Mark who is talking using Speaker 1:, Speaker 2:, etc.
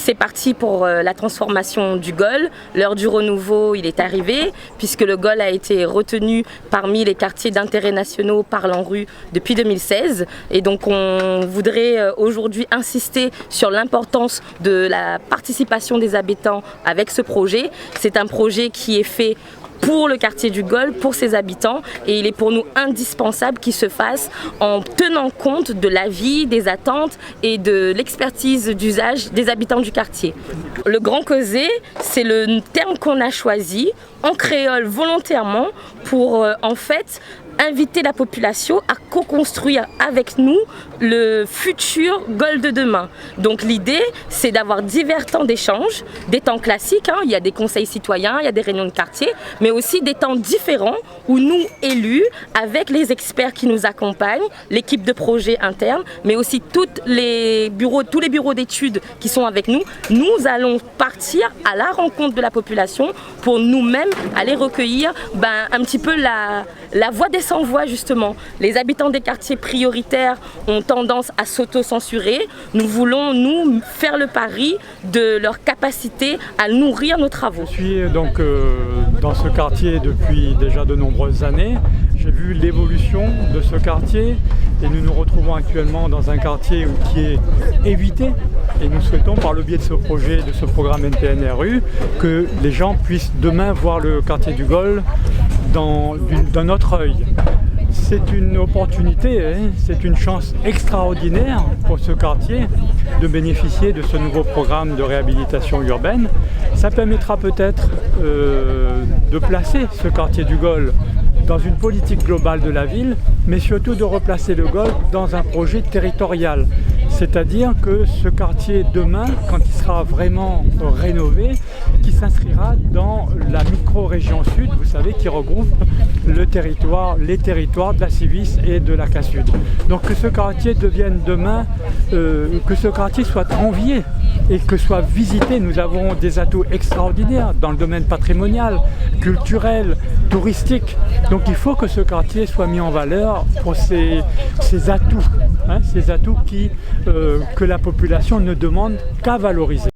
Speaker 1: c'est parti pour la transformation du GOL. L'heure du renouveau, il est arrivé, puisque le GOL a été retenu parmi les quartiers d'intérêt nationaux par l'ANRU depuis 2016. Et donc on voudrait aujourd'hui insister sur l'importance de la participation des habitants avec ce projet. C'est un projet qui est fait pour le quartier du GOL, pour ses habitants, et il est pour nous indispensable qu'il se fasse en tenant compte de la vie, des attentes et de l'expertise d'usage des habitants du quartier. Le grand causé, c'est le terme qu'on a choisi en créole volontairement pour en fait inviter la population à co-construire avec nous le futur GOL de demain. Donc l'idée, c'est d'avoir divers temps d'échange, des temps classiques, il y a des conseils citoyens, il y a des réunions de quartier, mais aussi des temps différents où nous, élus, avec les experts qui nous accompagnent, l'équipe de projet interne, mais aussi tous les bureaux d'études qui sont avec nous, nous allons partir à la rencontre de la population pour nous-mêmes aller recueillir un petit peu la voix des sans-voix justement. Les habitants des quartiers prioritaires ont tendance à s'auto-censurer. Nous voulons, nous, faire le pari de leur capacité à nourrir nos travaux.
Speaker 2: Je suis donc dans ce quartier depuis déjà de nombreuses années. J'ai vu l'évolution de ce quartier et nous nous retrouvons actuellement dans un quartier qui est évité. Et nous souhaitons, par le biais de ce projet, de ce programme NPNRU, que les gens puissent demain voir le quartier du GOL d'un autre œil. C'est une opportunité, c'est une chance extraordinaire pour ce quartier de bénéficier de ce nouveau programme de réhabilitation urbaine. Ça permettra peut-être de placer ce quartier du GOL dans une politique globale de la ville, mais surtout de replacer le GOL dans un projet territorial. C'est-à-dire que ce quartier demain, quand il sera vraiment rénové, qui s'inscrira dans la micro-région sud, vous savez, qui regroupe les territoires de la Civis et de la Cassud. Donc que ce quartier devienne demain, que ce quartier soit envié et que soit visité. Nous avons des atouts extraordinaires dans le domaine patrimonial, culturel, touristique. Donc il faut que ce quartier soit mis en valeur pour ses atouts, ces atouts que la population ne demande qu'à valoriser.